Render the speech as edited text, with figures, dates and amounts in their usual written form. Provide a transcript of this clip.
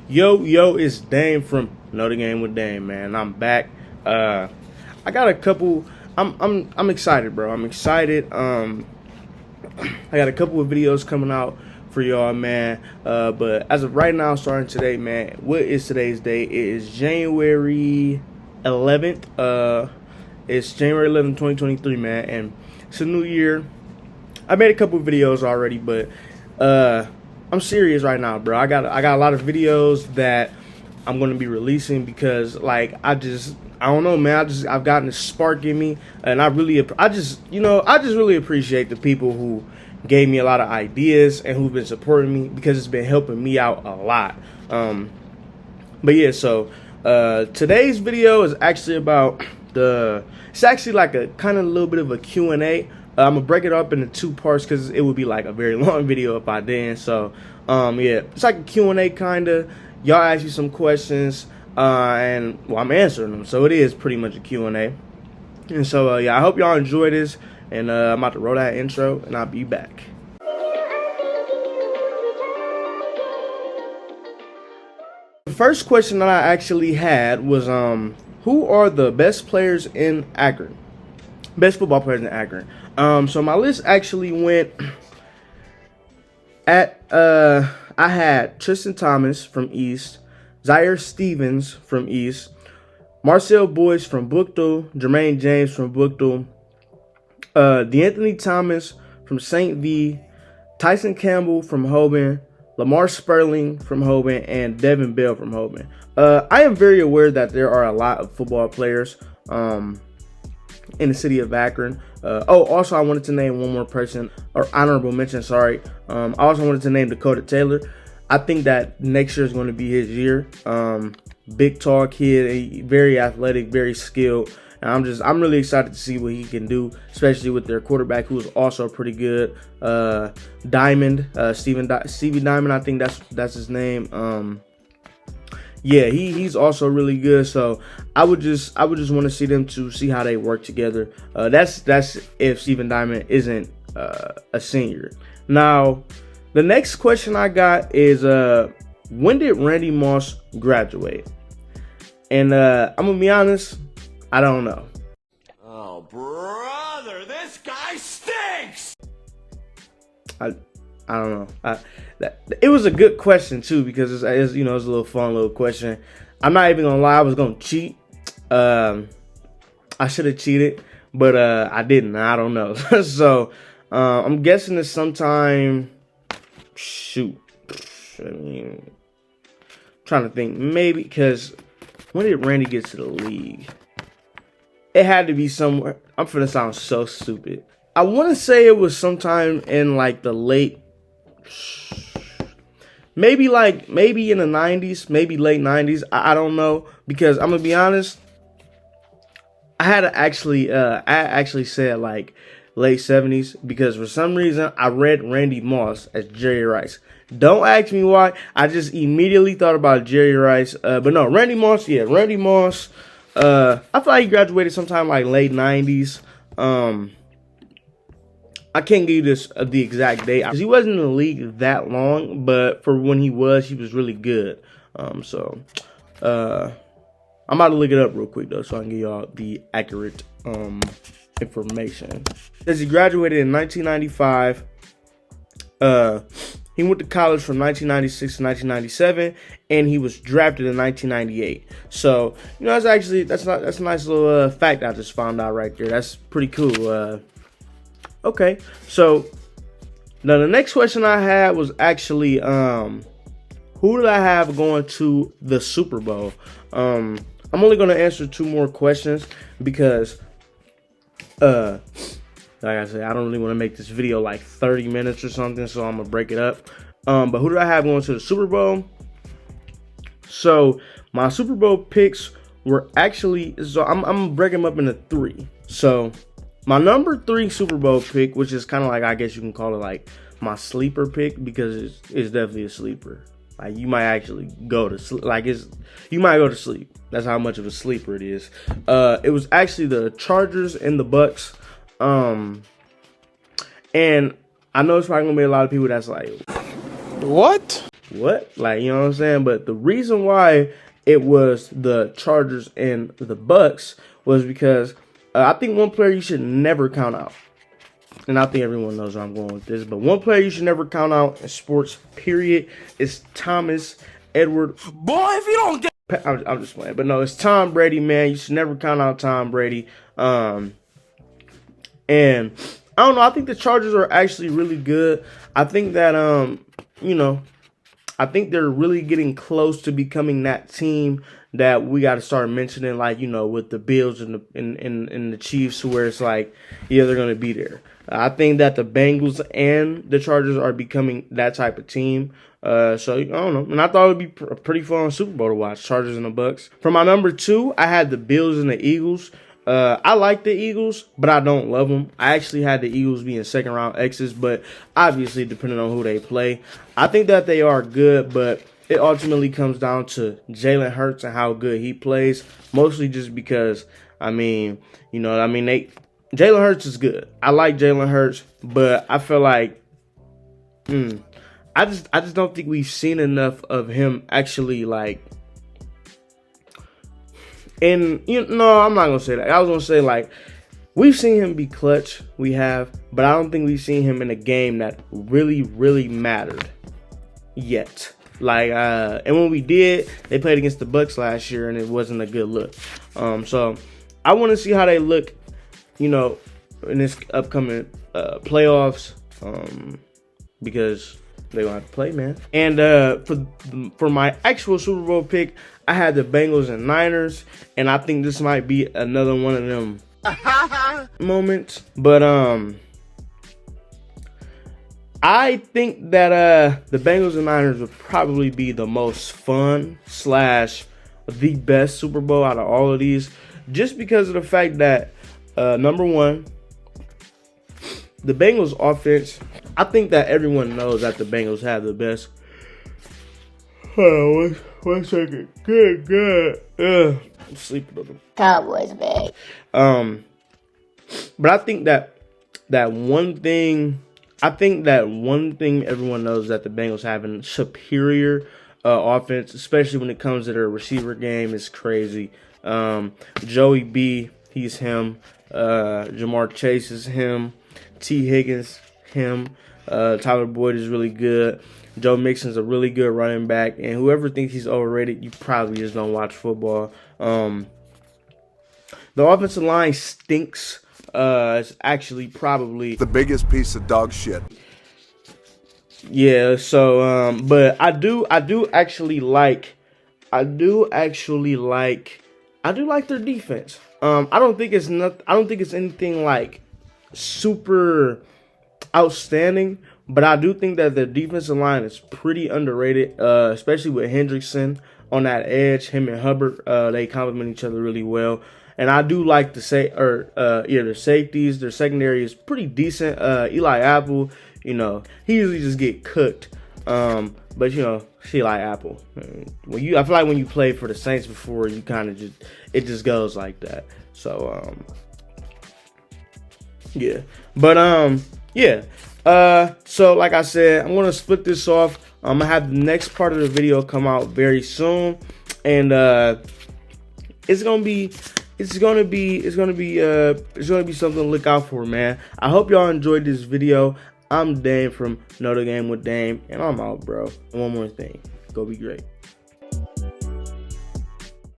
Yo, it's Dame from Know the Game with Dame, man. I'm back. I got a couple. I'm excited, bro. I'm excited. I got a couple of videos coming out for y'all, man. But as of right now, starting today, man. What is today's date? It is January 11th. It's January 11th, 2023, man, and it's a new year. I made a couple of videos already, but I'm serious right now, bro. I got a lot of videos that I'm gonna be releasing because, like, I don't know, man. I've gotten a spark in me, and I just really appreciate the people who gave me a lot of ideas and who've been supporting me because it's been helping me out a lot. But yeah, so today's video is actually about it's actually like a kind of a little bit of a Q&A. I'm gonna break it up into two parts because it would be like a very long video if I didn't. So yeah, it's like a Q&A kind of. Y'all ask you some questions and well, I'm answering them, so it is pretty much a Q&A. And so yeah, I hope y'all enjoy this, and I'm about to roll that intro and I'll be back. The first question that I actually had was who are the best players in Akron? Best football players in Akron. So my list actually went at I had Tristan Thomas from East, Zaire Stevens from East, Marcel Boyce from Bookdale, Jermaine James from Bookdale, DeAnthony Thomas from St. V, Tyson Campbell from Hoban, Lamar Sperling from Hoban, and Devin Bell from Hoban. I am very aware that there are a lot of football players in the city of Akron. Also, I wanted to name one more person, or honorable mention, sorry. I also wanted to name Dakota Taylor. I think that next year is going to be his year. Big, tall kid, very athletic, very skilled. And I'm really excited to see what he can do, especially with their quarterback, who is also pretty good. Diamond, Stevie Diamond, I think that's his name. Yeah, he's also really good. So I would just want to see them to see how they work together. That's if Stephen Diamond isn't a senior. Now, the next question I got is when did Randy Moss graduate? And I'm gonna be honest, I don't know. Oh, brother, this guy stinks. I don't know. It was a good question too because it's a little fun little question. I'm not even gonna lie, I was gonna cheat. I should have cheated, but I didn't. I don't know. So I'm guessing it's sometime. Shoot, I mean, trying to think, maybe because when did Randy get to the league? It had to be somewhere. I'm finna sound so stupid. I want to say it was sometime in like the late. Maybe in the 90s, maybe late 90s. I don't know, because I'm gonna be honest. I actually said like late 70s because for some reason I read Randy Moss as Jerry Rice. Don't ask me why. I just immediately thought about Jerry Rice. But no, Randy Moss. Yeah, Randy Moss. I feel like he graduated sometime like late 90s. I can't give you the exact date because he wasn't in the league that long, but for when he was really good. So I'm about to look it up real quick though, so I can give y'all the accurate information. As he graduated in 1995, he went to college from 1996 to 1997, and he was drafted in 1998. So that's a nice little fact I just found out right there. That's pretty cool. Okay, so now the next question I had was actually who did I have going to the Super Bowl? I'm only going to answer two more questions because like I said, I don't really want to make this video like 30 minutes or something, so I'm gonna break it up. But who did I have going to the Super Bowl? So my Super Bowl picks were actually, so I'm gonna break them up into three. So my number 3 Super Bowl pick, which is kind of like, I guess you can call it like my sleeper pick, because it's definitely a sleeper. Like, you might actually go to sleep. You might go to sleep. That's how much of a sleeper it is. It was actually the Chargers and the Bucks. And I know it's probably gonna be a lot of people that's like, what? what? Like, you know what I'm saying? But the reason why it was the Chargers and the Bucks was because I think one player you should never count out. And I think everyone knows where I'm going with this. But one player you should never count out in sports, period, is Thomas Edward. Boy, if you don't get... I'm just playing. But no, it's Tom Brady, man. You should never count out Tom Brady. And I don't know. I think the Chargers are actually really good. I think that, I think they're really getting close to becoming that team that we got to start mentioning, like, with the Bills and the Chiefs, where it's like, yeah, they're going to be there. I think that the Bengals and the Chargers are becoming that type of team. So, I don't know. And I thought it would be a pretty fun Super Bowl to watch, Chargers and the Bucks. For my number 2, I had the Bills and the Eagles. I like the Eagles, but I don't love them. I actually had the Eagles being second round exes, but obviously depending on who they play. I think that they are good, but it ultimately comes down to Jalen Hurts and how good he plays, mostly just because, Jalen Hurts is good. I like Jalen Hurts, but I feel like I just don't think we've seen enough of him actually, like, and I'm not gonna say that. I was gonna say, like, we've seen him be clutch, we have, but I don't think we've seen him in a game that really, really mattered yet. Like, and when we did, they played against the Bucks last year, and it wasn't a good look. So I want to see how they look, in this upcoming playoffs, because they're gonna have to play, man. And for my actual Super Bowl pick, I had the Bengals and Niners, and I think this might be another one of them moments. But I think that the Bengals and Niners would probably be the most fun / the best Super Bowl out of all of these, just because of the fact that number one, the Bengals offense. I think that everyone knows that the Bengals have the best. Oh, one second. Good. I'm sleeping on them Cowboys, man. But I think that one thing everyone knows that the Bengals have a superior offense, especially when it comes to their receiver game, is crazy. Joey B, he's him. Jamar Chase is him. T. Higgins, him. Tyler Boyd is really good. Joe Mixon's a really good running back. And whoever thinks he's overrated, you probably just don't watch football. The offensive line stinks. It's actually probably the biggest piece of dog shit. Yeah, so but I do actually like their defense. I don't think it's anything like super outstanding, but I do think that the defensive line is pretty underrated, especially with Hendrickson on that edge. Him and Hubbard, they complement each other really well. And I do like their safeties. Their secondary is pretty decent. Eli Apple, he usually just get cooked. But Eli Apple. I feel like when you played for the Saints before, you kind of it just goes like that. So yeah. But yeah. So like I said, I'm gonna split this off. I'm gonna have the next part of the video come out very soon, and it's gonna be something to look out for, man. I hope y'all enjoyed this video. I'm Dame from Know the Game with Dame, and I'm out, bro. And one more thing, go be great.